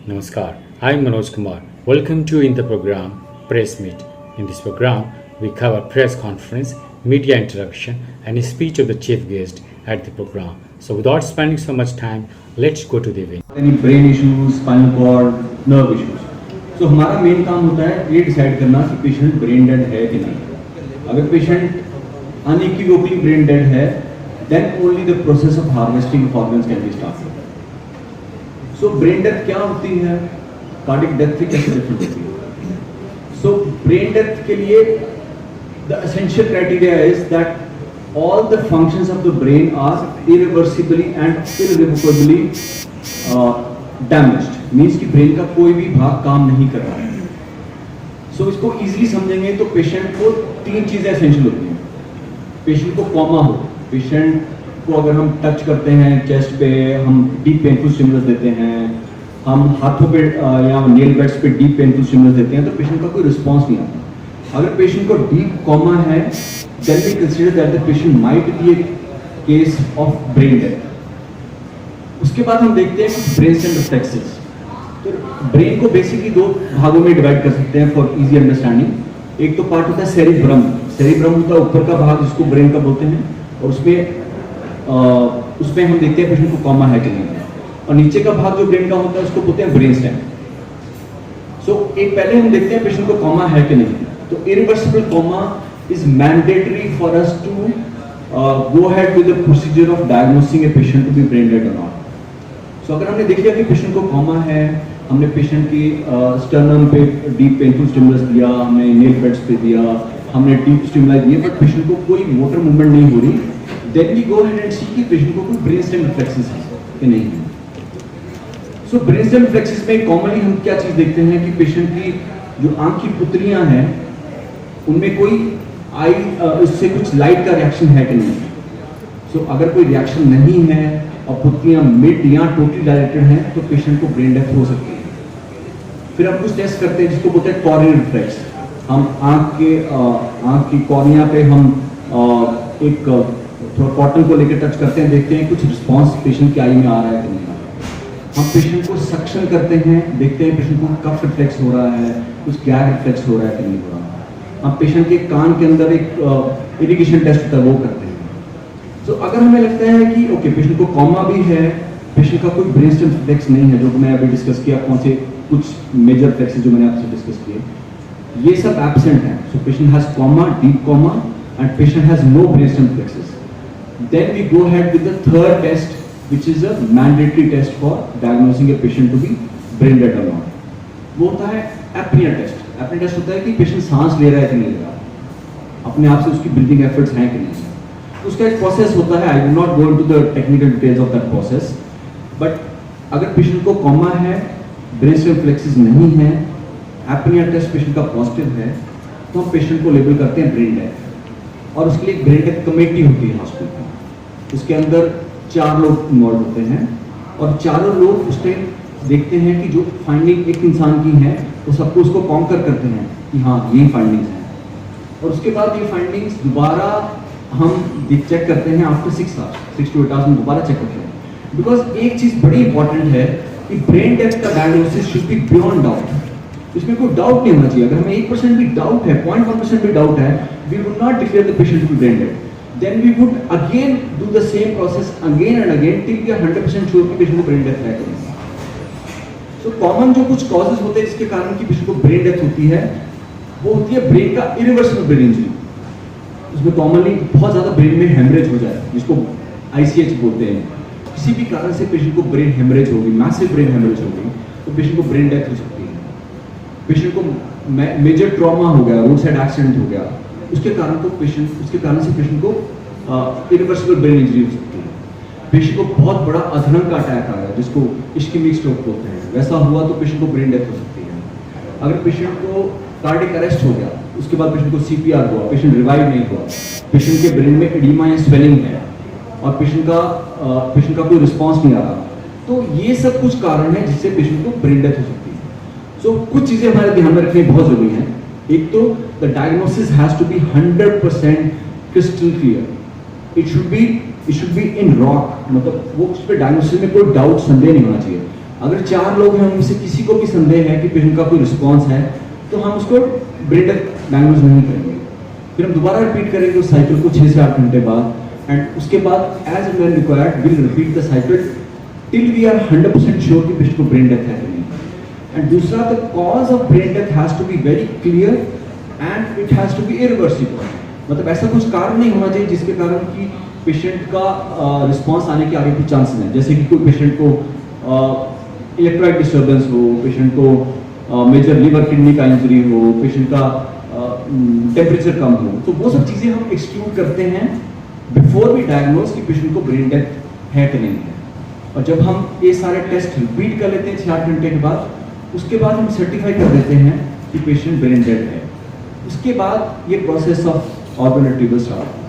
Namaskar, I am Manoj Kumar. Welcome to in the program Press Meet. In this program, we cover press conference, media interaction, and a speech of the chief guest at the program. So, without spending so much time, let's go to the event. Any brain issues, spinal cord, nerve issues. So हमारा main काम होता है ये decide करना कि patient brain dead है कि नहीं. अगर पेशेंट unequivocally brain dead है, then only the process of harvesting of organs can be started. So brain death क्या होती है? Cardiac death से कैसे डिफरेंट होती है? So brain death के लिए the essential criteria is that all the functions of the brain are irreversibly and irrevocably damaged. Means कि ब्रेन का कोई भी भाग काम नहीं कर रहा है. So इसको easily समझेंगे तो पेशेंट को तीन चीजें एसेंशियल होती हैं. पेशेंट को कॉमा हो, पेशेंट को अगर हम टच करते हैं चेस्ट पे, हम डीप पेनफुल स्टिमुलस देते हैं, हम हाथों पे या नेल बेड्स पे डीप पेनफुल स्टिमुलस देते हैं तो पेशेंट का कोई रिस्पांस नहीं आता. अगर पेशेंट को डीप कॉमा है, then we consider that the patient might be a case of brain death. उसके बाद हम देखते हैं ब्रेन स्टेम रिफ्लेक्सेस. तो ब्रेन को बेसिकली दो भागों में डिवाइड कर सकते हैं फॉर इजी अंडरस्टैंडिंग. एक तो पार्ट होता है सेरिब्रम. सेरिब्रम होता है ऊपर का भाग जिसको ब्रेन का बोलते हैं, और उसमें हम देखते हैं पेशेंट को कॉमा है कि नहीं. और नीचे का भाग जो ब्रेन का होता है उसको बोलते हैं ब्रेन स्टेम. सो एक पहले हम देखते हैं पेशेंट को कॉमा है कि नहीं. तो irreversible coma is mandatory for us to go ahead with the procedure of diagnosing a patient to be brain dead और नॉट. सो अगर हमने देख लिया कि पेशेंट को कॉमा है, हमने पेशेंट की स्टर्नम पे डीप पेनफुल स्टिमुलस दिया, हमने नेल बेड्स पे दिया, हमने डीप स्टिमुलाई दिए, बट पेशेंट को कोई मोटर मूवमेंट नहीं हो रही, then we go ahead and see कि पेशेंट को कोई ब्रेन स्टेम रिफ्लेक्सेस है कि नहीं है. सो ब्रेन स्टेम रिफ्लेक्सेस में कॉमनली हम क्या चीज देखते हैं कि पेशेंट की जो आंख की पुतलियां हैं उनमें कोई उससे कुछ लाइट का रिएक्शन है कि नहीं. सो अगर कोई रिएक्शन नहीं है और पुतलियां मिड या टोटली डायरेक्टेड हैं तो पेशेंट को ब्रेन डेथ हो सकती है. फिर हम कुछ टेस्ट करते हैं जिसको बोलते हैं कॉर्नियल रिफ्लेक्स. हम आंख की कॉर्निया पे हम एक थोड़ा कॉटन को लेकर टच करते हैं, देखते हैं कुछ रिस्पांस पेशेंट की आई में आ रहा है कि नहीं आ रहा है. हम पेशेंट को सक्शन करते हैं, देखते हैं पेशेंट को कफ रिफ्लेक्स हो रहा है, कुछ गैग रिफ्लेक्स हो रहा है कि नहीं हो रहा है. हम पेशेंट के कान के अंदर एक इरिगेशन टेस्ट होता है वो करते हैं. तो अगर हमें लगता है कि ओके पेशेंट को कॉमा भी है, पेशेंट का कोई ब्रेन स्टेम रिफ्लेक्स नहीं है, जो मैं अभी डिस्कस किया कौन से कुछ मेजर रिफ्लेक्सेस जो मैंने आपसे डिस्कस किए, ये सब एब्सेंट है. So patient has coma, deep coma, and patient has no brain stem reflexes. Then we go ahead with the third test which is a mandatory test for diagnosing a patient to be brain dead और not. वो होता है apnoea test. Apnoea test होता है कि patient सांस ले रहा है कि नहीं ले रहा, अपने आप से उसकी ब्रीथिंग एफर्ट्स हैं कि नहीं. उसका एक प्रोसेस होता है, I will not go into the technical details of that process, but अगर पेशेंट को कॉमा है, ब्रेन स्टेम रिफ्लेक्सेस नहीं है, एपनिया टेस्ट पेशेंट का पॉजिटिव है, तो हम पेशेंट को लेबल करते हैं ब्रेन डेथ. और उसके लिए ब्रेन डेथ कमेटी होती है हॉस्पिटल में. उसके अंदर 4 लोग इन्वॉल्व होते हैं और चारों लोग उस टाइम देखते हैं कि जो फाइंडिंग एक इंसान की है वो सबको उसको कॉन्कर करते हैं कि हाँ यही फाइंडिंग्स हैं. और उसके बाद ये फाइंडिंग्स दोबारा हम चेक करते हैं आफ्टर 6 to 8 आवर्स में दोबारा चेक करते हैं. बिकॉज एक चीज बड़ी इंपॉर्टेंट है कि ब्रेन डेथ का diagnosis should be beyond doubt. इसमें कोई डाउट नहीं होना चाहिए. अगर हमें 1% भी डाउट है, 0.1% भी डाउट है, we would not declare the patient to be brain dead. Then we would again do the same process again and again till we are 100% sure कि पेशेंट को ब्रेन डेथ है. सो कॉमन जो कुछ causes होते हैं जिसके कारण की पेशेंट को ब्रेन डेथ होती है, वो होती है ब्रेन का इरिवर्सिबल ब्रेन इंजरी. उसमें कॉमनली बहुत ज्यादा ब्रेन में हेमरेज हो जाए, जिसको ICH बोलते हैं. किसी भी कारण से पेशेंट को ब्रेन हेमरेज होगी, मैसिव ब्रेन हेमरेज होगी, तो पेशेंट को ब्रेन डेथ हो सकती है. पेशेंट को मेजर ट्रॉमा हो गया, रोड साइड एक्सीडेंट हो गया, उसके कारण से पेशेंट को इरिवर्सिबल ब्रेन इंजरी हो सकती है. पेशेंट को बहुत बड़ा अधरंग का अटैक आ गया जिसको इश्केमिक स्ट्रोक बोलते हैं, वैसा हुआ तो पेशेंट को ब्रेन डेथ हो सकती है. अगर पेशेंट को कार्डियक अरेस्ट हो गया, उसके बाद पेशेंट को CPR हुआ, पेशेंट रिवाइव नहीं हुआ, पेशेंट के ब्रेन में एडिमा या स्वेलिंग है और पेशेंट का कोई रिस्पांस नहीं आ रहा, तो ये सब कुछ कारण है जिससे पेशेंट को ब्रेन डेथ हो सकती है. सो कुछ चीजें हमारे ध्यान में रखनी बहुत जरूरी है. एक तो the diagnosis has to be 100% crystal clear. It should be in rock, मतलब वो उस पर डायग्नोसिस में कोई डाउट संदेह नहीं होना चाहिए. अगर 4 लोग हैं उनमें से किसी को भी संदेह है कि पेशेंट का कोई रिस्पॉन्स है तो हम उसको ब्रेन डेथ डायग्नोज नहीं करेंगे, फिर हम दोबारा रिपीट करेंगे उस साइकिल को 6 से 8 घंटे बाद, एंड उसके बाद as and when required will repeat the cycle till we are 100% sure कि पेशेंट को ब्रेन डेथ है कि नहीं। एंड दूसरा, the cause of brain death has to be very clear and it has to be irreversible, मतलब ऐसा कुछ कारण नहीं होना चाहिए जिसके कारण कि पेशेंट का रिस्पॉन्स आने के आगे भी चांसेस हैं, जैसे कि कोई पेशेंट को इलेक्ट्रोलाइट डिस्टर्बेंस हो, पेशेंट को मेजर लिवर किडनी का इंजरी हो, पेशेंट का टेम्परेचर कम हो, तो वो सब चीज़ें हम एक्सक्लूड करते हैं बिफोर वी डायग्नोज कि पेशेंट को ब्रेन डेथ है कि नहीं है। और जब हम ये सारे टेस्ट रिपीट कर लेते हैं 6-8 घंटे के बाद, उसके बाद हम सर्टिफाई कर देते हैं कि पेशेंट ब्रेन डेड है। उसके बाद ये process of organ retrieval start